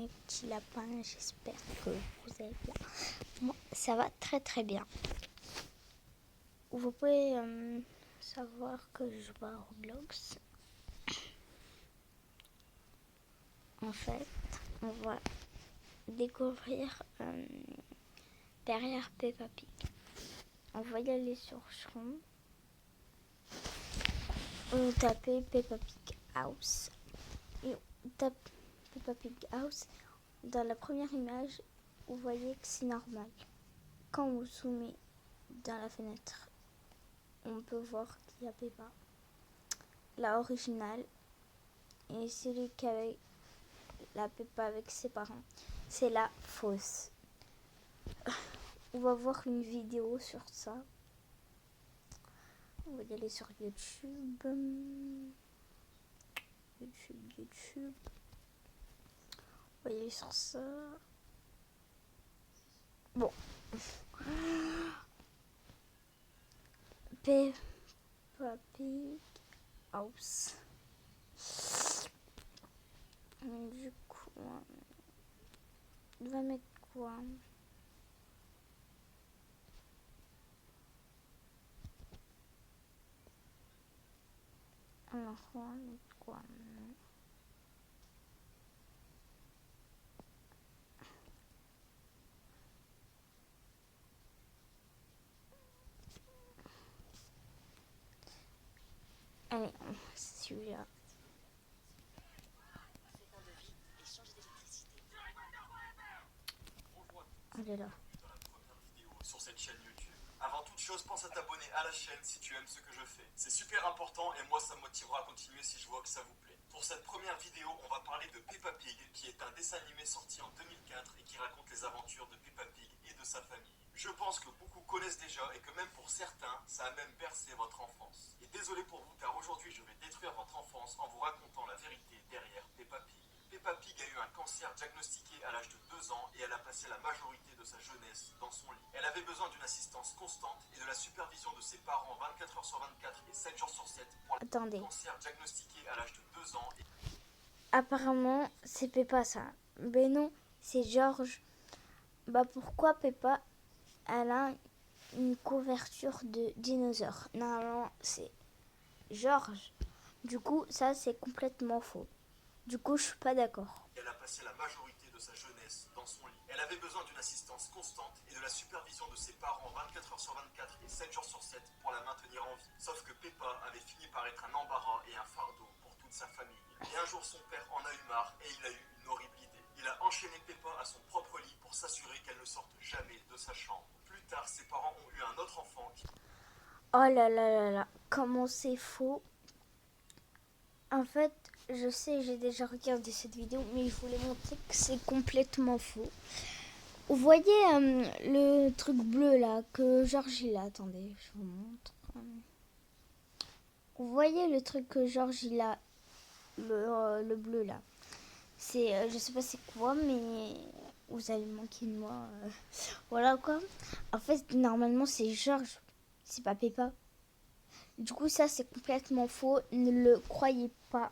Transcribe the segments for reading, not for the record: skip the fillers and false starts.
mes petits lapins, j'espère que vous allez bien. Moi, ça va très très bien. Vous pouvez savoir que je joue à Roblox. En fait, on va découvrir derrière Peppa Pig. On va y aller sur Chrome. On tape Peppa Pig House. Et on tape Peppa Pig House. Dans la première image, vous voyez que c'est normal. Quand vous zoomez dans la fenêtre, on peut voir qu'il y a Peppa. La originale et celui qui avait la Peppa avec ses parents, c'est la fausse. On va voir une vidéo sur ça. On va y aller sur YouTube. YouTube. On va y aller sur ça. Bon. Peppa Pig House. Du coup, on va mettre quoi? Alors, on va mettre quoi? Allez, c'est celui-là. Elle est là. Sur cette chaîne YouTube. Avant toute chose, pense à t'abonner à la chaîne si tu aimes ce que je fais. C'est super important et moi ça me motivera à continuer si je vois que ça vous plaît. Pour cette première vidéo, on va parler de Peppa Pig, qui est un dessin animé sorti en 2004 et qui raconte les aventures de Peppa Pig et de sa famille. Je pense que beaucoup connaissent déjà et que même pour certains, ça a même bercé votre enfance. Et désolé pour vous car aujourd'hui je vais détruire votre enfance en vous racontant la vérité derrière Peppa Pig. Peppa Pig a eu un cancer diagnostiqué à l'âge de 2 ans et elle a passé la majorité de sa jeunesse dans son lit. Elle avait besoin d'une assistance constante et de la supervision de ses parents 24 heures sur 24 et 7 jours sur 7 pour un cancer diagnostiqué à l'âge de 2 ans. Apparemment, c'est Peppa ça. Mais non, c'est George. Bah pourquoi Peppa, elle a une couverture de dinosaure? Normalement, c'est George. Du coup, ça, c'est complètement faux. Du coup, je suis pas d'accord. Elle a passé la majorité de sa jeunesse dans son lit. Elle avait besoin d'une assistance constante et de la supervision de ses parents 24 heures sur 24 et 7 jours sur 7 pour la maintenir en vie. Sauf que Peppa avait fini par être un embarras et un fardeau pour toute sa famille. Et un jour, son père en a eu marre et il a eu une horrible idée. Il a enchaîné Peppa à son propre lit pour s'assurer qu'elle ne sorte jamais de sa chambre. Plus tard, ses parents ont eu un autre enfant qui... Oh là là là là, comment c'est faux. En fait, je sais, j'ai déjà regardé cette vidéo, mais je voulais montrer que c'est complètement faux. Vous voyez le truc bleu là que George il a. Attendez, je vous montre. Vous voyez le truc que George il a, le bleu là. C'est, je sais pas c'est quoi, mais vous allez me manquer de moi. Voilà quoi. En fait, normalement c'est George, c'est pas Peppa. Du coup, ça c'est complètement faux. Ne le croyez pas.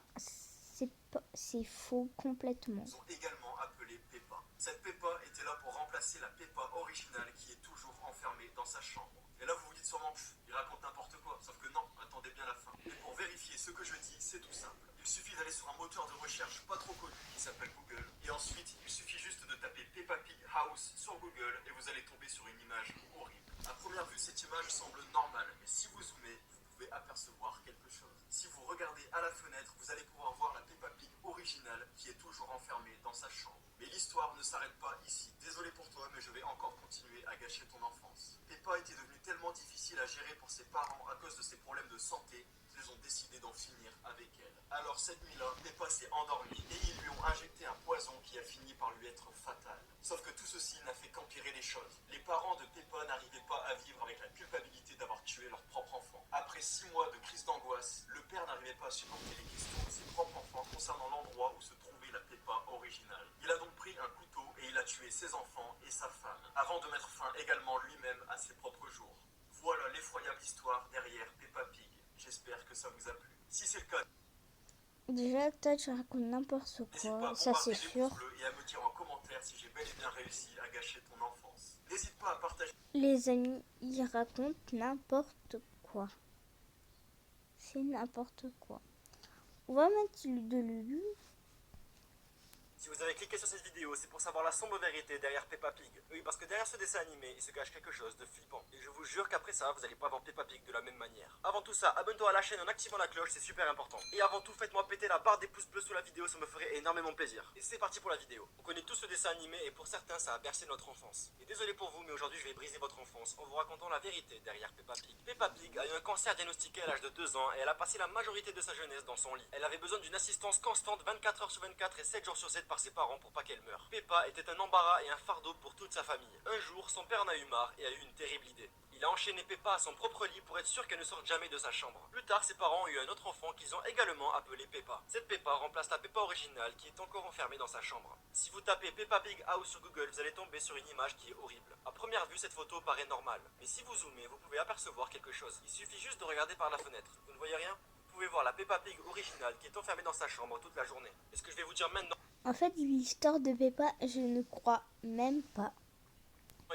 C'est faux complètement. Sont également appelés Peppa. Cette Peppa était là pour remplacer la Peppa originale qui est toujours enfermée dans sa chambre. Et là vous vous dites sûrement, il raconte n'importe quoi. Sauf que non, attendez bien la fin. Et pour vérifier ce que je dis, c'est tout simple. Il suffit d'aller sur un moteur de recherche pas trop connu qui s'appelle Google. Et ensuite, il suffit juste de taper Peppa Pig House sur Google et vous allez tomber sur une image horrible. À première vue, cette image semble normale, mais si vous zoomez, vous pouvez apercevoir quelque chose. Si vous regardez à la fenêtre, vous allez pouvoir voir la Peppa Pig originale qui est toujours enfermée dans sa chambre. Mais l'histoire ne s'arrête pas ici. Désolé pour toi, mais je vais encore continuer à gâcher ton enfance. Peppa était devenue tellement difficile à gérer pour ses parents à cause de ses problèmes de santé qu'ils ont décidé d'en finir avec elle. Alors cette nuit-là, Peppa s'est endormie et ils lui ont injecté un poison qui a fini par lui être fatal. Sauf que tout ceci n'a fait qu'empirer les choses. Les parents de Peppa n'arrivaient pas à vivre avec la culpabilité d'avoir tué leur propre enfant. Après 6 mois de crise d'angoisse, le père n'arrivait pas à supporter les questions de ses propres enfants concernant l'endroit où se trouvait la Peppa originale. Il a donc pris un couteau et il a tué ses enfants et sa femme, avant de mettre fin également lui-même à ses propres jours. Voilà l'effroyable histoire derrière Peppa Pig. J'espère que ça vous a plu. Si c'est le cas... Déjà, toi, tu racontes n'importe N'hésite pas quoi, à ça c'est bombarder les sûr. pouces bleus et à me dire en commentaire si j'ai bel et bien réussi à gâcher ton enfance. N'hésite pas à partager. Les amis, ils racontent n'importe quoi. C'est n'importe quoi. On va mettre de Lulu. Si vous avez cliqué sur cette vidéo, c'est pour savoir la sombre vérité derrière Peppa Pig. Oui, parce que derrière ce dessin animé, il se cache quelque chose de flippant. Et je vous jure qu'après ça, vous n'allez pas voir Peppa Pig de la même manière. Avant tout ça, abonne-toi à la chaîne en activant la cloche, c'est super important. Et avant tout, faites-moi péter la barre des pouces bleus sous la vidéo, ça me ferait énormément plaisir. Et c'est parti pour la vidéo. On connaît tous ce dessin animé et pour certains, ça a bercé notre enfance. Et désolé pour vous, mais aujourd'hui, je vais briser votre enfance en vous racontant la vérité derrière Peppa Pig. Peppa Pig a eu un cancer diagnostiqué à l'âge de 2 ans et elle a passé la majorité de sa jeunesse dans son lit. Elle avait besoin d'une assistance constante 24 heures sur 24 et 7 jours sur 7 par ses parents pour pas qu'elle meure. Peppa était un embarras et un fardeau pour toute sa famille. Un jour, son père en a eu marre et a eu une terrible idée. Il a enchaîné Peppa à son propre lit pour être sûr qu'elle ne sorte jamais de sa chambre. Plus tard, ses parents ont eu un autre enfant qu'ils ont également appelé Peppa. Cette Peppa remplace la Peppa originale qui est encore enfermée dans sa chambre. Si vous tapez Peppa Pig House sur Google, vous allez tomber sur une image qui est horrible. À première vue, cette photo paraît normale. Mais si vous zoomez, vous pouvez apercevoir quelque chose. Il suffit juste de regarder par la fenêtre. Vous ne voyez rien ? Vous pouvez voir la Peppa Pig originale qui est enfermée dans sa chambre toute la journée. Et ce que je vais vous dire maintenant En fait, l'histoire de Peppa, je ne crois même pas.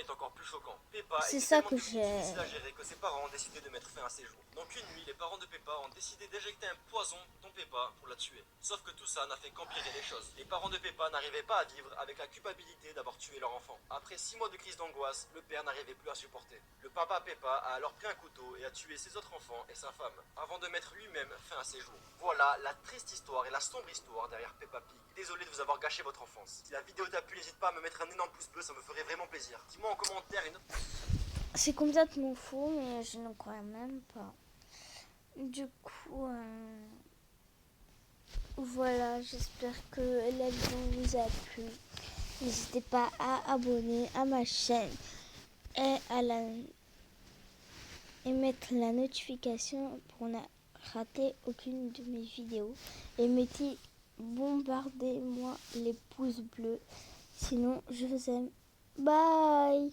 est encore plus choquant. Peppa C'est était ça tellement que devenue j'ai... difficile à gérer que ses parents ont décidé de mettre fin à ses jours. Donc une nuit, les parents de Peppa ont décidé d'éjecter un poison dans Peppa pour la tuer. Sauf que tout ça n'a fait qu'empirer les choses. Les parents de Peppa n'arrivaient pas à vivre avec la culpabilité d'avoir tué leur enfant. Après 6 mois de crise d'angoisse, le père n'arrivait plus à supporter. Le papa Peppa a alors pris un couteau et a tué ses autres enfants et sa femme, avant de mettre lui-même fin à ses jours. Voilà la triste histoire et la sombre histoire derrière Peppa Pig. Désolé de vous avoir gâché votre enfance. Si la vidéo t'a plu, n'hésite pas à me mettre un énorme pouce bleu, ça me ferait vraiment plaisir. Dis-moi en commentaire une autre... C'est complètement faux, mais je ne crois même pas. Du coup, voilà, j'espère que la vidéo vous a plu. N'hésitez pas à abonner à ma chaîne et et mettre la notification pour ne rater aucune de mes vidéos. Et bombardez-moi les pouces bleus. Sinon, je vous aime. Bye!